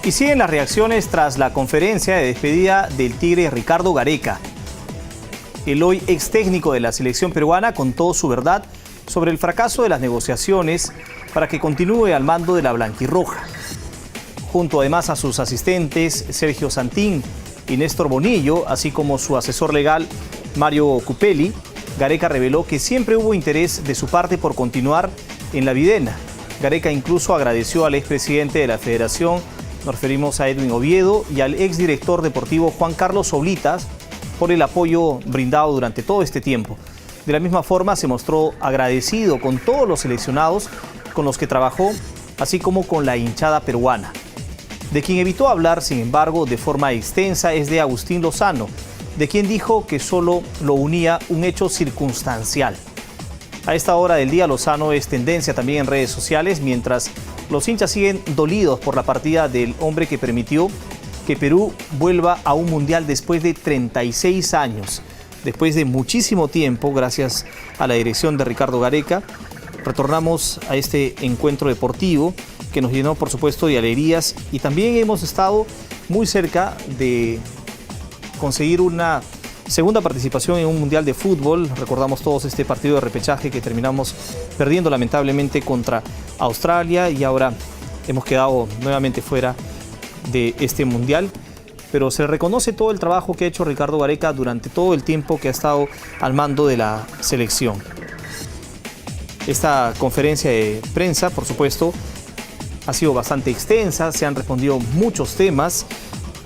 Y siguen las reacciones tras la conferencia de despedida del Tigre Ricardo Gareca. El hoy ex técnico de la selección peruana contó su verdad sobre el fracaso de las negociaciones para que continúe al mando de la blanquirroja. Junto además a sus asistentes Sergio Santín y Néstor Bonillo, así como su asesor legal Mario Cupelli, Gareca reveló que siempre hubo interés de su parte por continuar en la videna. Gareca incluso agradeció al expresidente de la federación, nos referimos a Edwin Oviedo, y al exdirector deportivo Juan Carlos Oblitas por el apoyo brindado durante todo este tiempo. De la misma forma se mostró agradecido con todos los seleccionados con los que trabajó, así como con la hinchada peruana. De quien evitó hablar, sin embargo, de forma extensa es de Agustín Lozano, de quien dijo que solo lo unía un hecho circunstancial. A esta hora del día, Lozano es tendencia también en redes sociales, mientras los hinchas siguen dolidos por la partida del hombre que permitió que Perú vuelva a un mundial después de 36 años. Después de muchísimo tiempo, gracias a la dirección de Ricardo Gareca, retornamos a este encuentro deportivo que nos llenó, por supuesto, de alegrías, y también hemos estado muy cerca de conseguir una segunda participación en un mundial de fútbol. Recordamos todos este partido de repechaje que terminamos perdiendo lamentablemente contra Australia, y ahora hemos quedado nuevamente fuera de este mundial. Pero se reconoce todo el trabajo que ha hecho Ricardo Gareca durante todo el tiempo que ha estado al mando de la selección. Esta conferencia de prensa, por supuesto, ha sido bastante extensa, se han respondido muchos temas,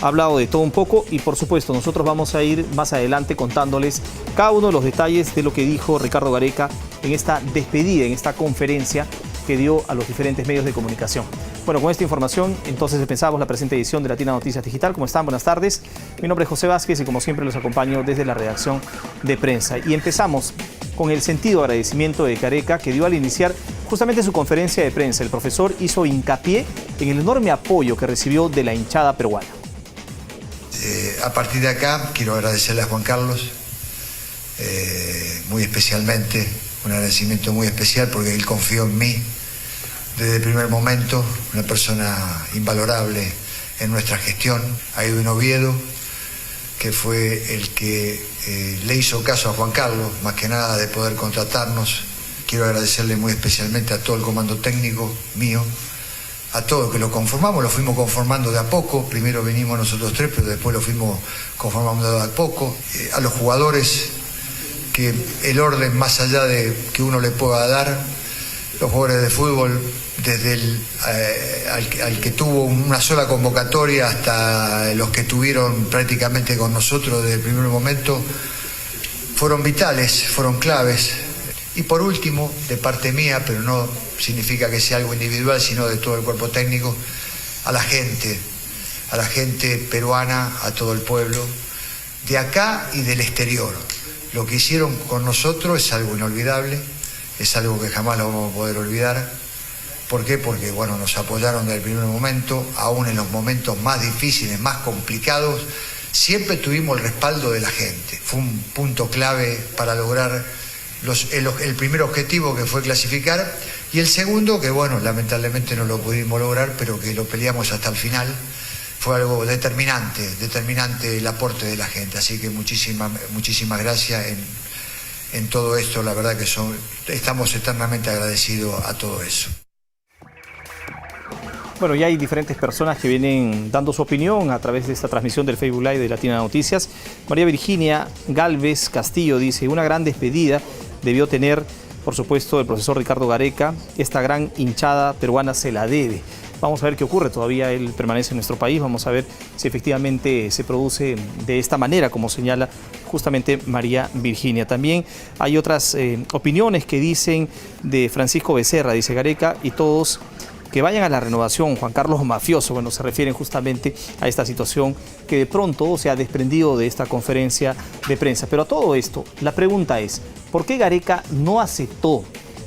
ha hablado de todo un poco, y por supuesto nosotros vamos a ir más adelante contándoles cada uno de los detalles de lo que dijo Ricardo Gareca en esta despedida, en esta conferencia que dio a los diferentes medios de comunicación. Bueno, con esta información entonces empezamos la presente edición de Latina Noticias Digital. ¿Cómo están? Buenas tardes. Mi nombre es José Vázquez y como siempre los acompaño desde la redacción de prensa. Y empezamos con el sentido agradecimiento de Gareca, que dio al iniciar justamente su conferencia de prensa. El profesor hizo hincapié en el enorme apoyo que recibió de la hinchada peruana. A partir de acá quiero agradecerle a Juan Carlos muy especialmente, un agradecimiento muy especial porque él confió en mí desde el primer momento, una persona invalorable en nuestra gestión. A Edwin Oviedo, que fue el que le hizo caso a Juan Carlos, más que nada de poder contratarnos. Quiero agradecerle muy especialmente a todo el comando técnico mío, a todos que lo conformamos, lo fuimos conformando de a poco. Primero venimos nosotros tres, pero después lo fuimos conformando de a poco. A los jugadores, que el orden más allá de que uno le pueda dar, los jugadores de fútbol, desde al que tuvo una sola convocatoria hasta los que tuvieron prácticamente con nosotros desde el primer momento, fueron vitales, fueron claves. Y por último, de parte mía, pero no significa que sea algo individual, sino de todo el cuerpo técnico, a la gente peruana, a todo el pueblo, de acá y del exterior. Lo que hicieron con nosotros es algo inolvidable, es algo que jamás lo vamos a poder olvidar. ¿Por qué? Porque bueno, nos apoyaron desde el primer momento, aún en los momentos más difíciles, más complicados, siempre tuvimos el respaldo de la gente. Fue un punto clave para lograr el primer objetivo, que fue clasificar, y el segundo, que bueno, lamentablemente no lo pudimos lograr, pero que lo peleamos hasta el final. Fue algo determinante el aporte de la gente. Así que muchísimas gracias en todo esto. La verdad que estamos eternamente agradecidos a todo eso. Bueno, ya hay diferentes personas que vienen dando su opinión a través de esta transmisión del Facebook Live de Latina Noticias. María Virginia Galvez Castillo dice: una gran despedida debió tener, por supuesto, el profesor Ricardo Gareca. Esta gran hinchada peruana se la debe. Vamos a ver qué ocurre. Todavía él permanece en nuestro país. Vamos a ver si efectivamente se produce de esta manera, como señala justamente María Virginia. También hay otras opiniones que dicen de Francisco Becerra. Dice: Gareca y todos que vayan a la renovación. Juan Carlos mafioso. Bueno, se refieren justamente a esta situación que de pronto se ha desprendido de esta conferencia de prensa. Pero a todo esto, la pregunta es: ¿por qué Gareca no aceptó?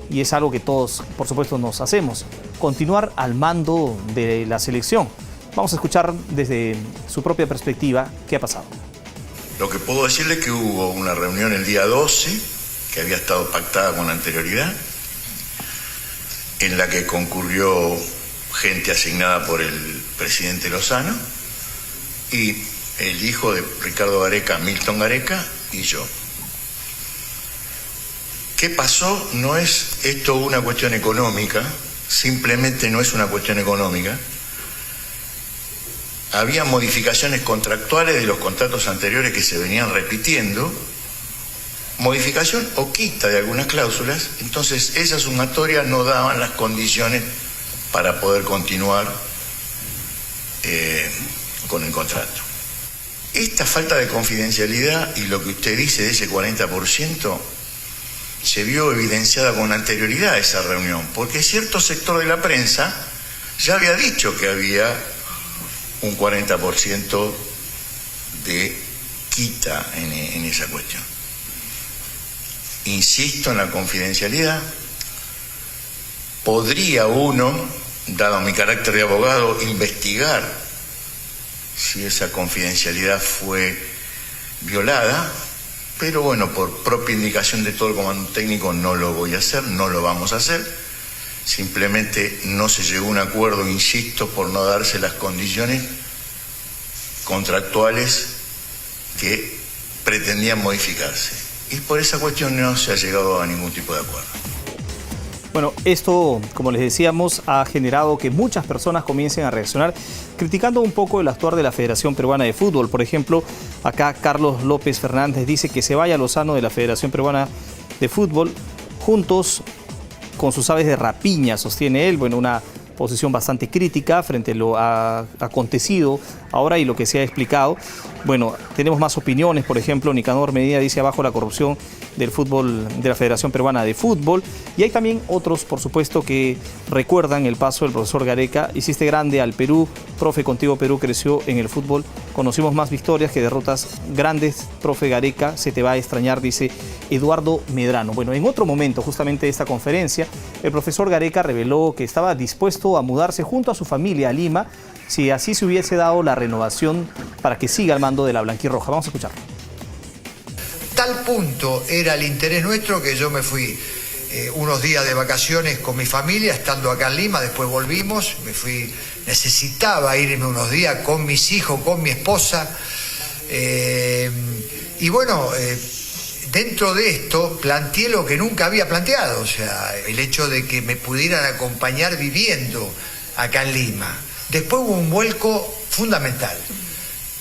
Y es algo que todos, por supuesto, nos hacemos: continuar al mando de la selección. Vamos a escuchar desde su propia perspectiva qué ha pasado. Lo que puedo decirle es que hubo una reunión el día 12, que había estado pactada con anterioridad, en la que concurrió gente asignada por el presidente Lozano, y el hijo de Ricardo Gareca, Milton Gareca, y yo. ¿Qué pasó? No es esto una cuestión económica, simplemente no es una cuestión económica. Había modificaciones contractuales de los contratos anteriores que se venían repitiendo, modificación o quita de algunas cláusulas, entonces esas sumatorias no daban las condiciones para poder continuar con el contrato. Esta falta de confidencialidad y lo que usted dice de ese 40% se vio evidenciada con anterioridad a esa reunión, porque cierto sector de la prensa ya había dicho que había un 40% de quita en esa cuestión. Insisto en la confidencialidad. Podría uno, dado mi carácter de abogado, investigar si esa confidencialidad fue violada, pero bueno, por propia indicación de todo el comando técnico no lo voy a hacer, no lo vamos a hacer. Simplemente no se llegó a un acuerdo, insisto, por no darse las condiciones contractuales que pretendían modificarse. Y por esa cuestión no se ha llegado a ningún tipo de acuerdo. Bueno, esto, como les decíamos, ha generado que muchas personas comiencen a reaccionar criticando un poco el actuar de la Federación Peruana de Fútbol. Por ejemplo, acá Carlos López Fernández dice que se vaya Lozano de la Federación Peruana de Fútbol juntos con sus aves de rapiña, sostiene él. Bueno, una posición bastante crítica frente a lo acontecido ahora y lo que se ha explicado. Bueno, tenemos más opiniones. Por ejemplo, Nicanor Medina dice abajo la corrupción del fútbol, de la Federación Peruana de Fútbol. Y hay también otros, por supuesto, que recuerdan el paso del profesor Gareca. Hiciste grande al Perú, profe, contigo Perú creció en el fútbol. Conocimos más victorias que derrotas grandes, profe Gareca, se te va a extrañar, dice Eduardo Medrano. Bueno, en otro momento, justamente de esta conferencia, el profesor Gareca reveló que estaba dispuesto a mudarse junto a su familia a Lima, si así se hubiese dado la renovación para que siga al mando de la blanquirroja. Vamos a escucharlo. Tal punto era el interés nuestro que yo me fui unos días de vacaciones con mi familia, estando acá en Lima, después volvimos, necesitaba irme unos días con mis hijos, con mi esposa, y bueno, dentro de esto planteé lo que nunca había planteado, o sea, el hecho de que me pudieran acompañar viviendo acá en Lima. Después hubo un vuelco fundamental.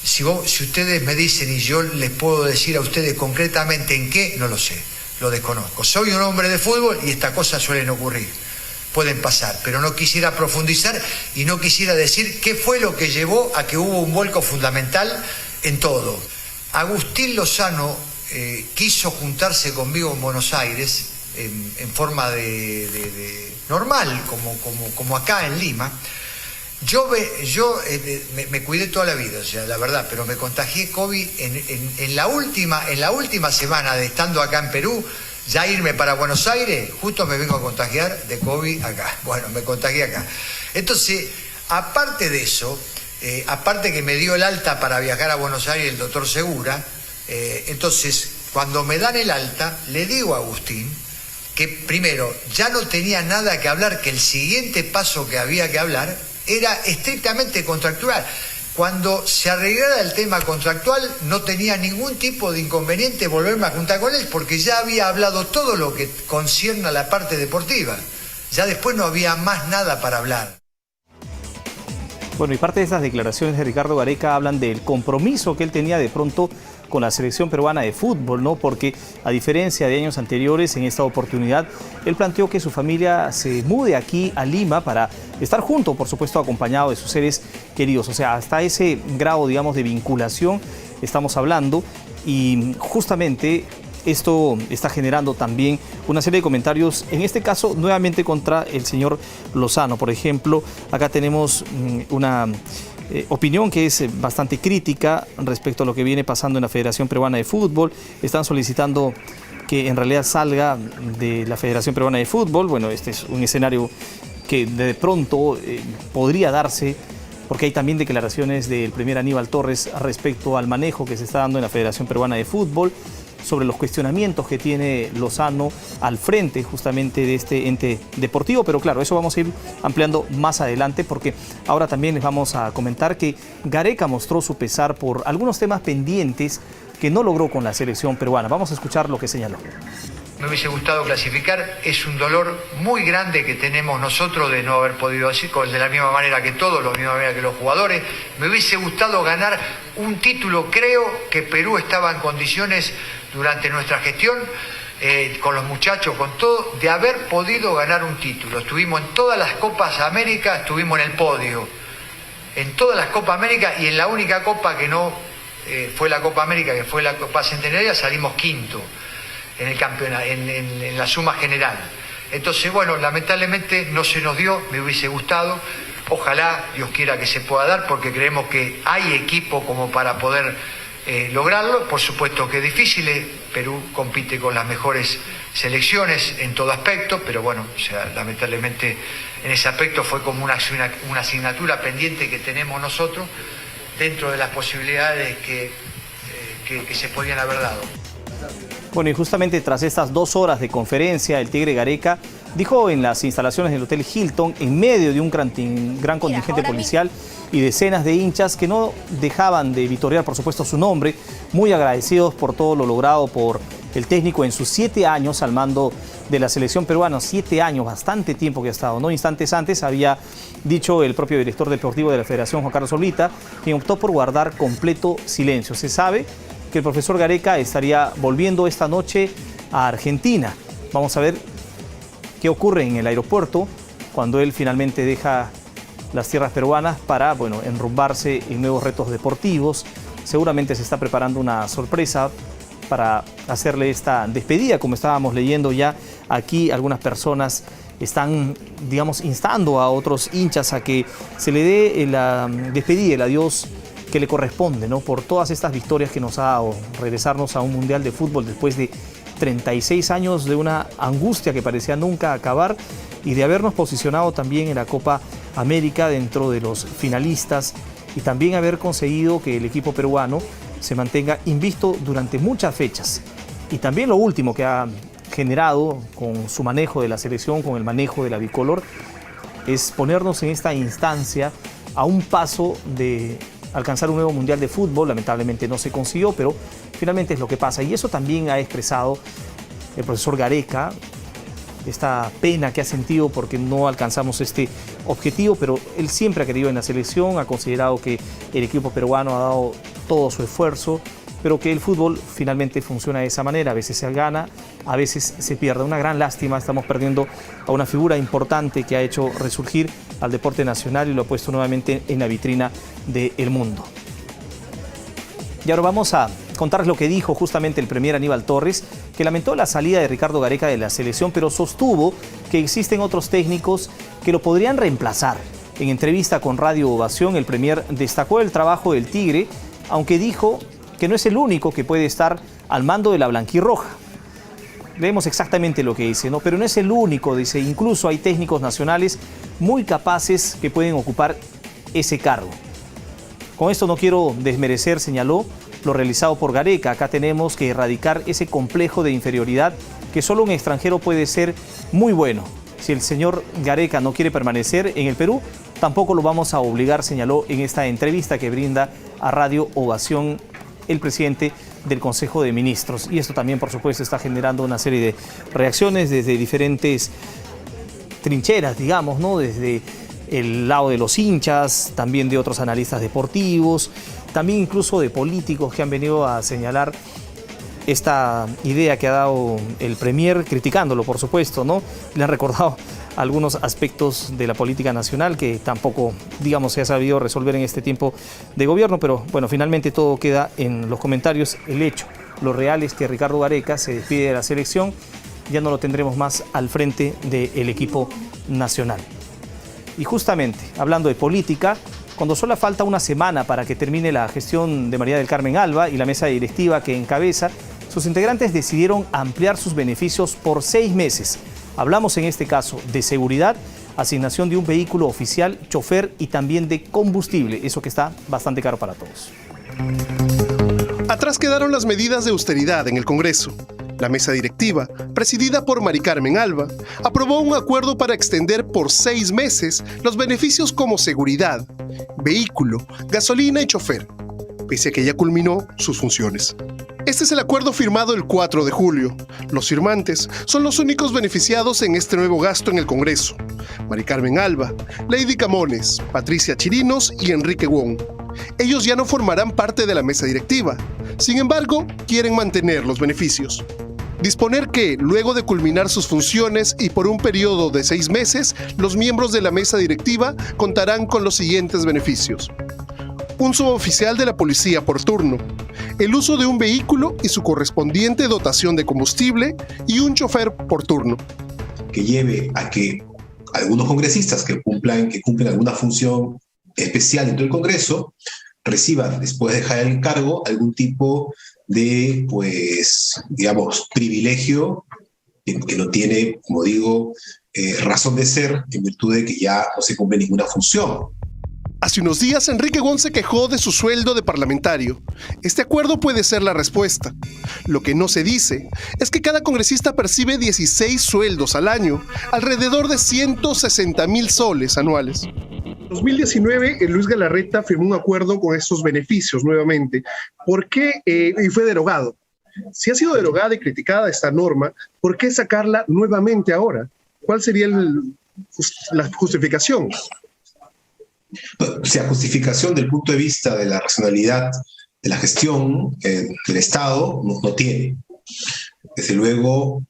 Si ustedes me dicen y yo les puedo decir a ustedes concretamente en qué, no lo sé, lo desconozco. Soy un hombre de fútbol y estas cosas suelen ocurrir, pueden pasar, pero no quisiera profundizar y no quisiera decir qué fue lo que llevó a que hubo un vuelco fundamental en todo. Agustín Lozano quiso juntarse conmigo en Buenos Aires en forma de normal, como acá en Lima. Yo me cuidé toda la vida, o sea, la verdad, pero me contagié COVID en la última semana de estando acá en Perú, ya irme para Buenos Aires, justo me vengo a contagiar de COVID acá. Bueno, me contagié acá. Entonces, aparte de eso, aparte que me dio el alta para viajar a Buenos Aires el doctor Segura, entonces, cuando me dan el alta, le digo a Agustín que primero, ya no tenía nada que hablar, que el siguiente paso que había que hablar era estrictamente contractual. Cuando se arreglara el tema contractual no tenía ningún tipo de inconveniente volverme a juntar con él, porque ya había hablado todo lo que concierne a la parte deportiva. Ya después no había más nada para hablar. Bueno, y parte de esas declaraciones de Ricardo Gareca hablan del compromiso que él tenía de pronto con la selección peruana de fútbol, ¿no? Porque a diferencia de años anteriores, en esta oportunidad, él planteó que su familia se mude aquí a Lima para estar junto, por supuesto, acompañado de sus seres queridos. O sea, hasta ese grado, digamos, de vinculación estamos hablando, y justamente esto está generando también una serie de comentarios, en este caso nuevamente contra el señor Lozano. Por ejemplo, acá tenemos una opinión que es bastante crítica respecto a lo que viene pasando en la Federación Peruana de Fútbol. Están solicitando que en realidad salga de la Federación Peruana de Fútbol. Bueno, este es un escenario que de pronto podría darse, porque hay también declaraciones del primer Aníbal Torres respecto al manejo que se está dando en la Federación Peruana de Fútbol. sobre los cuestionamientos que tiene Lozano al frente justamente de este ente deportivo, pero claro, eso vamos a ir ampliando más adelante porque ahora también les vamos a comentar que Gareca mostró su pesar por algunos temas pendientes que no logró con la selección peruana. Vamos a escuchar lo que señaló. Me hubiese gustado clasificar, es un dolor muy grande que tenemos nosotros de no haber podido así, de la misma manera que todos, de la misma manera que los jugadores. Me hubiese gustado ganar un título, creo que Perú estaba en condiciones durante nuestra gestión, con los muchachos, con todo, de haber podido ganar un título. Estuvimos en todas las Copas América, estuvimos en el podio, en todas las Copas América, y en la única Copa que no fue la Copa América, que fue la Copa Centenaria, salimos quinto en el campeonato, en la suma general. Entonces, bueno, lamentablemente no se nos dio, me hubiese gustado, ojalá Dios quiera que se pueda dar, porque creemos que hay equipo como para poder lograrlo. Por supuesto que es difícil, Perú compite con las mejores selecciones en todo aspecto, pero bueno, o sea, lamentablemente en ese aspecto fue como una asignatura pendiente que tenemos nosotros dentro de las posibilidades que se podían haber dado. Bueno, y justamente tras estas 2 horas de conferencia, el Tigre Gareca dijo en las instalaciones del Hotel Hilton, en medio de un gran contingente policial y decenas de hinchas que no dejaban de vitorear, por supuesto, su nombre, muy agradecidos por todo lo logrado por el técnico en sus 7 años al mando de la selección peruana. 7 años, bastante tiempo que ha estado, ¿no? Instantes antes había dicho el propio director deportivo de la Federación, Juan Carlos Oblita, quien optó por guardar completo silencio. Se sabe que el profesor Gareca estaría volviendo esta noche a Argentina. Vamos a ver qué ocurre en el aeropuerto cuando él finalmente deja las tierras peruanas para, bueno, enrumbarse en nuevos retos deportivos. Seguramente se está preparando una sorpresa para hacerle esta despedida, como estábamos leyendo ya aquí. Algunas personas están, digamos, instando a otros hinchas a que se le dé la despedida, el adiós que le corresponde, ¿no? Por todas estas victorias que nos ha dado, regresarnos a un mundial de fútbol después de 36 años de una angustia que parecía nunca acabar y de habernos posicionado también en la Copa América dentro de los finalistas y también haber conseguido que el equipo peruano se mantenga invicto durante muchas fechas. Y también lo último que ha generado con su manejo de la selección, con el manejo de la bicolor, es ponernos en esta instancia a un paso de alcanzar un nuevo mundial de fútbol. Lamentablemente no se consiguió, pero finalmente es lo que pasa. Y eso también ha expresado el profesor Gareca, esta pena que ha sentido porque no alcanzamos este objetivo, pero él siempre ha creído en la selección, ha considerado que el equipo peruano ha dado todo su esfuerzo, pero que el fútbol finalmente funciona de esa manera. A veces se gana, a veces se pierde. Una gran lástima, estamos perdiendo a una figura importante que ha hecho resurgir al deporte nacional y lo ha puesto nuevamente en la vitrina del mundo. Y ahora vamos a contarles lo que dijo justamente el premier Aníbal Torres, que lamentó la salida de Ricardo Gareca de la selección, pero sostuvo que existen otros técnicos que lo podrían reemplazar. En entrevista con Radio Ovación, el premier destacó el trabajo del Tigre, aunque dijo que no es el único que puede estar al mando de la blanquirroja. Leemos exactamente lo que dice, ¿no? Pero no es el único, dice, incluso hay técnicos nacionales muy capaces que pueden ocupar ese cargo. Con esto no quiero desmerecer, señaló, lo realizado por Gareca. Acá tenemos que erradicar ese complejo de inferioridad que solo un extranjero puede ser muy bueno. Si el señor Gareca no quiere permanecer en el Perú, tampoco lo vamos a obligar, señaló en esta entrevista que brinda a Radio Ovación el presidente del Consejo de Ministros. Y esto también, por supuesto, está generando una serie de reacciones desde diferentes trincheras, digamos, ¿no? Desde el lado de los hinchas, también de otros analistas deportivos, también incluso de políticos que han venido a señalar esta idea que ha dado el premier, criticándolo, por supuesto, ¿no? Le han recordado algunos aspectos de la política nacional que tampoco, digamos, se ha sabido resolver en este tiempo de gobierno, pero bueno, finalmente todo queda en los comentarios. El hecho, lo real es que Ricardo Gareca se despide de la selección, ya no lo tendremos más al frente del equipo nacional. Y justamente, hablando de política, cuando solo falta una semana para que termine la gestión de María del Carmen Alba y la mesa directiva que encabeza, sus integrantes decidieron ampliar sus beneficios por 6 meses. Hablamos en este caso de seguridad, asignación de un vehículo oficial, chofer y también de combustible, eso que está bastante caro para todos. Atrás quedaron las medidas de austeridad en el Congreso. La mesa directiva, presidida por Mari Carmen Alba, aprobó un acuerdo para extender por 6 meses los beneficios como seguridad, vehículo, gasolina y chofer, pese a que ya culminó sus funciones. Este es el acuerdo firmado el 4 de julio. Los firmantes son los únicos beneficiados en este nuevo gasto en el Congreso: Mari Carmen Alba, Lady Camones, Patricia Chirinos y Enrique Wong. Ellos ya no formarán parte de la mesa directiva. Sin embargo, quieren mantener los beneficios. Disponer que, luego de culminar sus funciones y por un periodo de 6 meses, los miembros de la mesa directiva contarán con los siguientes beneficios: un suboficial de la policía por turno, el uso de un vehículo y su correspondiente dotación de combustible y un chofer por turno. Que lleve a que algunos congresistas que cumplen alguna función especial dentro del Congreso reciban, después de dejar el cargo, algún tipo de, privilegio que no tiene, como digo, razón de ser, en virtud de que ya no se cumple ninguna función. Hace unos días, Enrique Wong se quejó de su sueldo de parlamentario. Este acuerdo puede ser la respuesta. Lo que no se dice es que cada congresista percibe 16 sueldos al año, alrededor de 160,000 soles anuales. En 2019, Luis Galarreta firmó un acuerdo con estos beneficios nuevamente. ¿Por qué? Y fue derogado. Si ha sido derogada y criticada esta norma, ¿por qué sacarla nuevamente ahora? ¿Cuál sería la justificación? O sea, justificación del punto de vista de la racionalidad de la gestión del Estado no tiene. Desde luego,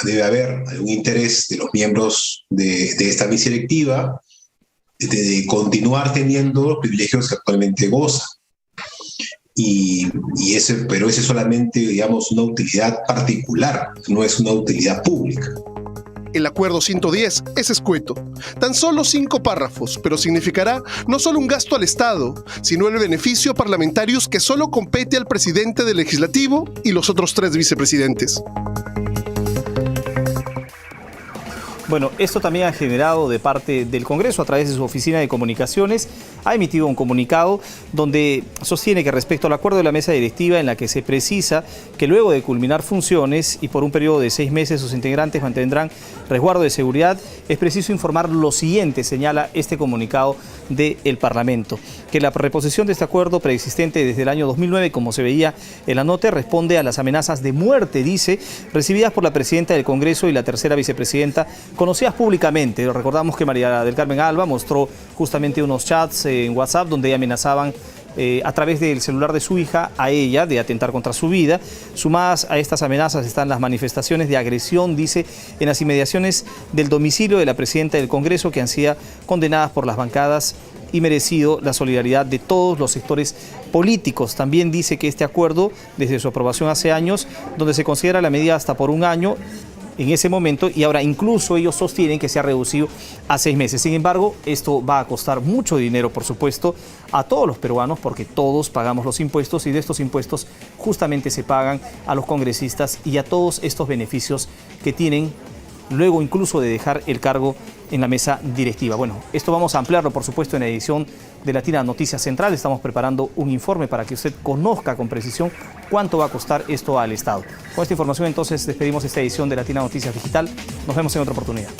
debe haber algún interés de los miembros de esta mesa directiva de continuar teniendo los privilegios que actualmente gozan. Pero ese es solamente, digamos, una utilidad particular, no es una utilidad pública. El acuerdo 110 es escueto. Tan solo 5 párrafos, pero significará no solo un gasto al Estado, sino el beneficio a parlamentarios que solo compete al presidente del Legislativo y los otros 3 vicepresidentes. Bueno, esto también ha generado de parte del Congreso, a través de su oficina de comunicaciones, ha emitido un comunicado donde sostiene que respecto al acuerdo de la mesa directiva, en la que se precisa que luego de culminar funciones y por un periodo de 6 meses sus integrantes mantendrán resguardo de seguridad, es preciso informar lo siguiente, señala este comunicado del Parlamento: que la reposición de este acuerdo preexistente desde el año 2009, como se veía en la nota, responde a las amenazas de muerte, dice, recibidas por la presidenta del Congreso y la tercera vicepresidenta, conocidas públicamente. Recordamos que María del Carmen Alba mostró justamente unos chats en WhatsApp donde amenazaban a través del celular de su hija a ella de atentar contra su vida. Sumadas a estas amenazas están las manifestaciones de agresión, dice, en las inmediaciones del domicilio de la presidenta del Congreso, que han sido condenadas por las bancadas y merecido la solidaridad de todos los sectores políticos. También dice que este acuerdo, desde su aprobación hace años, donde se considera la medida hasta por un año, en ese momento, y ahora incluso ellos sostienen que se ha reducido a 6 meses. Sin embargo, esto va a costar mucho dinero, por supuesto, a todos los peruanos, porque todos pagamos los impuestos y de estos impuestos justamente se pagan a los congresistas y a todos estos beneficios que tienen luego incluso de dejar el cargo en la mesa directiva. Bueno, esto vamos a ampliarlo, por supuesto, en la edición de Latina Noticias Central. Estamos preparando un informe para que usted conozca con precisión cuánto va a costar esto al Estado. Con esta información, entonces, despedimos esta edición de Latina Noticias Digital. Nos vemos en otra oportunidad.